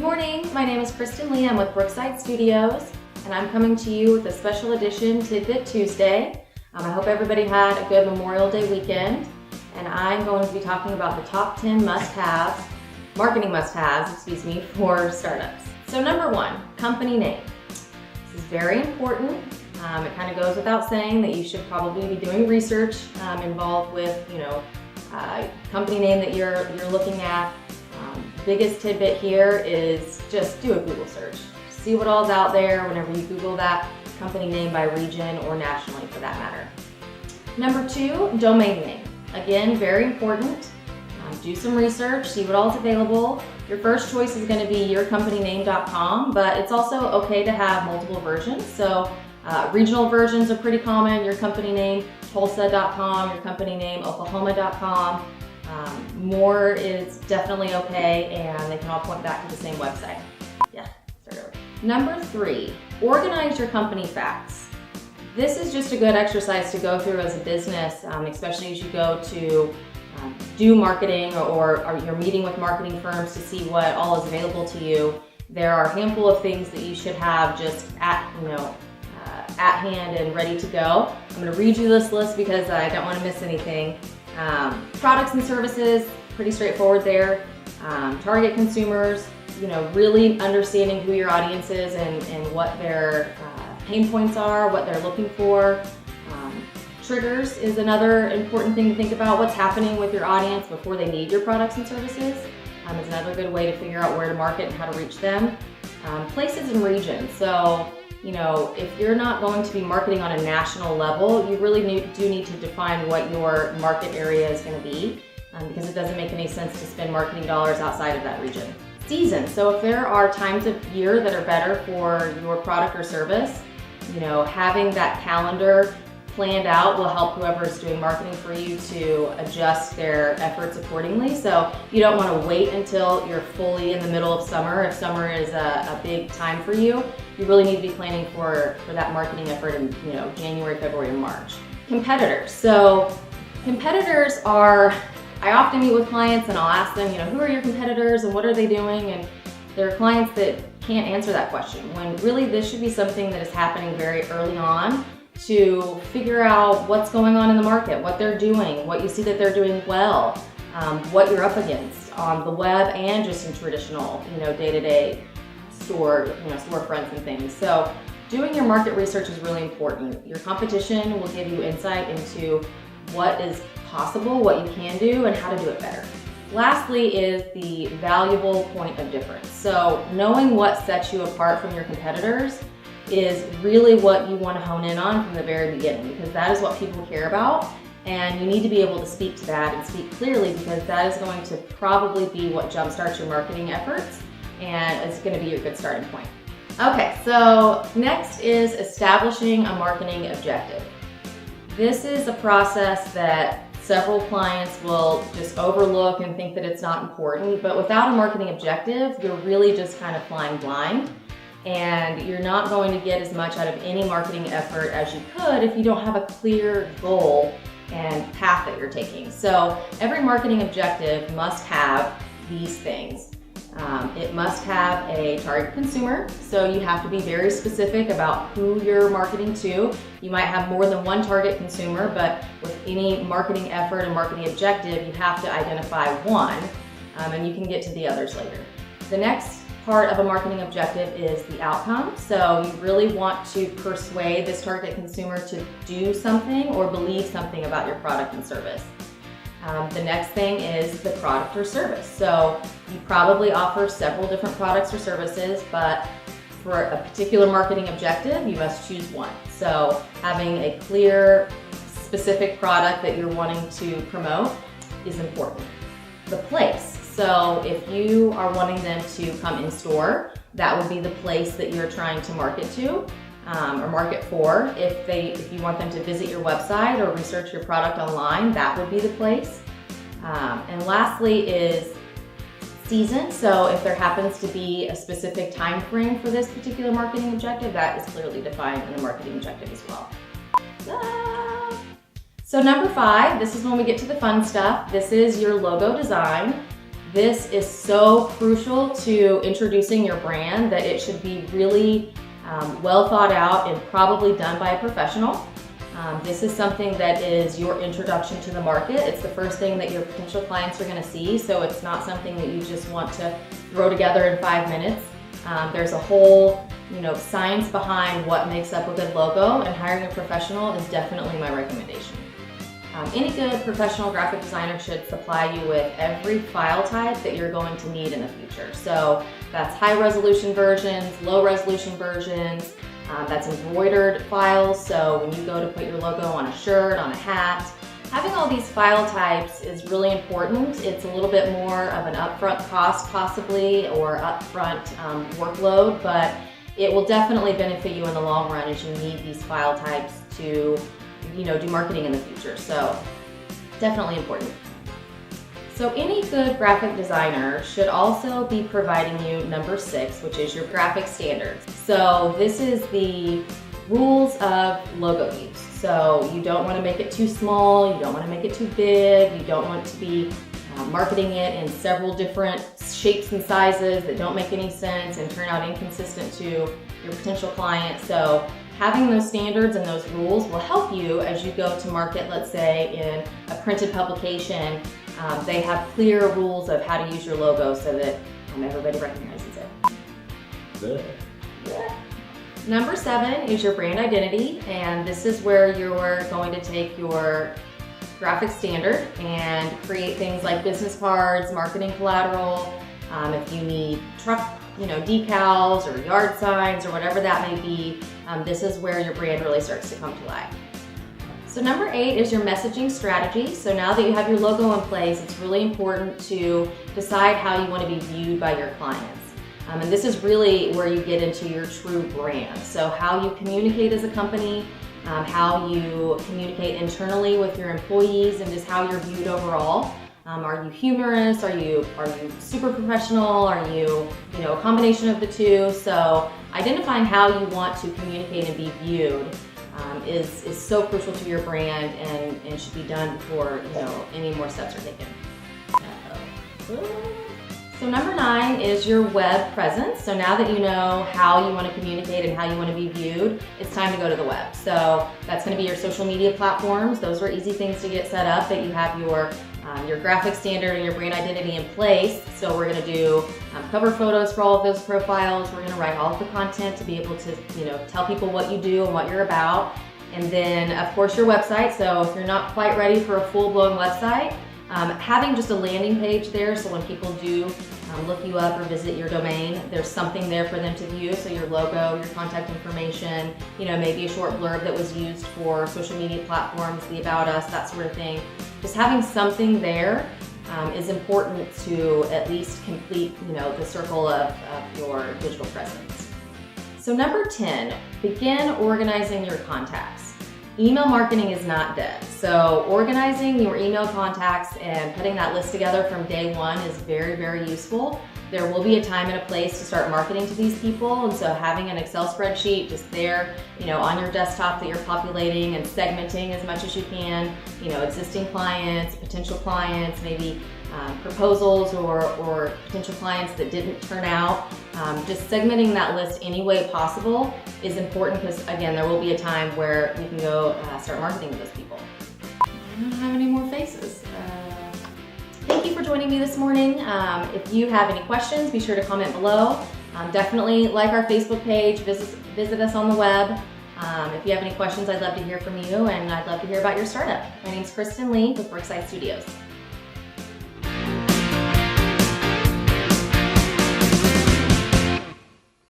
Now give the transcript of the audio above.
morning, my name is Kristen Lee. I'm with Brookside Studios, and I'm coming to you with a special edition Tidbit Tuesday. I hope everybody had a good Memorial Day weekend, and I'm going to be talking about the top 10 must-haves, marketing must-haves, for startups. So number one, company name. This is very important. It kind of goes without saying that you should probably be doing research involved with, company name that you're looking at. Biggest tidbit here is just do a Google search. See what all's out there whenever you Google that company name by region or nationally for that matter. Number two, domain name. Again, very important. Do some research, see what all's available. Your first choice is going to be yourcompanyname.com, but it's also okay to have multiple versions. So regional versions are pretty common. Your company name, Tulsa.com, your company name, Oklahoma.com. More is definitely okay, and they can all point back to the same website. Yeah, start over. Number three, organize your company facts. This is just a good exercise to go through as a business, especially as you go to do marketing or you're meeting with marketing firms to see what all is available to you. There are a handful of things that you should have just at hand and ready to go. I'm going to read you this list because I don't want to miss anything. Products and services, pretty straightforward there. Target consumers, really understanding who your audience is and what their pain points are, what they're looking for. Triggers is another important thing to think about. What's happening with your audience before they need your products and services is another good way to figure out where to market and how to reach them. Places and regions. So, if you're not going to be marketing on a national level, you really do need to define what your market area is going to be because it doesn't make any sense to spend marketing dollars outside of that region. Season. So if there are times of year that are better for your product or service, having that calendar planned out will help whoever is doing marketing for you to adjust their efforts accordingly. So you don't want to wait until you're fully in the middle of summer. If summer is a big time for you, you really need to be planning for that marketing effort in January, February, and March. Competitors. So competitors are, I often meet with clients and I'll ask them, who are your competitors and what are they doing? And there are clients that can't answer that question when really this should be something that is happening very early on to figure out what's going on in the market, what they're doing, what you see that they're doing well, what you're up against on the web and just in traditional, day-to-day storefronts and things. So doing your market research is really important. Your competition will give you insight into what is possible, what you can do, and how to do it better. Lastly is the valuable point of difference. So knowing what sets you apart from your competitors is really what you want to hone in on from the very beginning because that is what people care about and you need to be able to speak to that and speak clearly because that is going to probably be what jumpstarts your marketing efforts and it's going to be your good starting point. Okay, so next is establishing a marketing objective. This is a process that several clients will just overlook and think that it's not important, but without a marketing objective, you're really just kind of flying blind. And you're not going to get as much out of any marketing effort as you could if you don't have a clear goal and path that you're taking. So every marketing objective must have these things. It must have a target consumer, so you have to be very specific about who you're marketing to. You might have more than one target consumer, but with any marketing effort and marketing objective, you have to identify one, and you can get to the others later. The next part of a marketing objective is the outcome. So you really want to persuade this target consumer to do something or believe something about your product and service. The next thing is the product or service. So you probably offer several different products or services, but for a particular marketing objective, you must choose one. So having a clear, specific product that you're wanting to promote is important. The place. So if you are wanting them to come in store, that would be the place that you're trying to market to or market for. If you want them to visit your website or research your product online, that would be the place. And lastly is season. So if there happens to be a specific time frame for this particular marketing objective, that is clearly defined in the marketing objective as well. So number 5, this is when we get to the fun stuff. This is your logo design. This is so crucial to introducing your brand that it should be really well thought out and probably done by a professional. This is something that is your introduction to the market. It's the first thing that your potential clients are going to see, so it's not something that you just want to throw together in 5 minutes. There's a whole, science behind what makes up a good logo, and hiring a professional is definitely my recommendation. Any good professional graphic designer should supply you with every file type that you're going to need in the future. So that's high resolution versions, low resolution versions, that's embroidered files. So when you go to put your logo on a shirt, on a hat, having all these file types is really important. It's a little bit more of an upfront cost possibly, or upfront workload, but it will definitely benefit you in the long run as you need these file types to do marketing in the future. So definitely important. So any good graphic designer should also be providing you number 6, which is your graphic standards. So this is the rules of logo use. So you don't want to make it too small, you don't want to make it too big, you don't want to be marketing it in several different shapes and sizes that don't make any sense and turn out inconsistent to your potential client. So having those standards and those rules will help you as you go to market, let's say in a printed publication. They have clear rules of how to use your logo so that everybody recognizes it. Good. Yeah. Number 7 is your brand identity, and this is where you're going to take your graphic standard and create things like business cards, marketing collateral, if you need truck decals or yard signs or whatever that may be, this is where your brand really starts to come to life. So number 8 is your messaging strategy. So now that you have your logo in place, it's really important to decide how you want to be viewed by your clients. And this is really where you get into your true brand. So how you communicate as a company, how you communicate internally with your employees, and just how you're viewed overall. Are you humorous? Are you super professional? Are you, a combination of the two? So identifying how you want to communicate and be viewed is so crucial to your brand, and should be done before any more steps are taken. So number 9 is your web presence. So now that you know how you want to communicate and how you want to be viewed, it's time to go to the web. So that's going to be your social media platforms. Those are easy things to get set up, that you have your graphic standard and your brand identity in place. So we're going to do cover photos for all of those profiles. We're going to write all of the content to be able to tell people what you do and what you're about. And then of course your website. So if you're not quite ready for a full-blown website, having just a landing page there, so when people do look you up or visit your domain, there's something there for them to view. So your logo, your contact information, maybe a short blurb that was used for social media platforms, the about us, that sort of thing. Just having something there is important to at least complete the circle of your digital presence. So number 10, begin organizing your contacts. Email marketing is not dead. So organizing your email contacts and putting that list together from day one is very, very useful. There will be a time and a place to start marketing to these people, and so having an Excel spreadsheet just there, on your desktop that you're populating and segmenting as much as you can, existing clients, potential clients, maybe proposals or potential clients that didn't turn out. Just segmenting that list any way possible is important, because again, there will be a time where we can go start marketing to those people. I don't have any more faces. Thank you for joining me this morning. If you have any questions, be sure to comment below. Definitely like our Facebook page, visit us on the web. If you have any questions, I'd love to hear from you, and I'd love to hear about your startup. My name's Kristen Lee with Brookside Studios.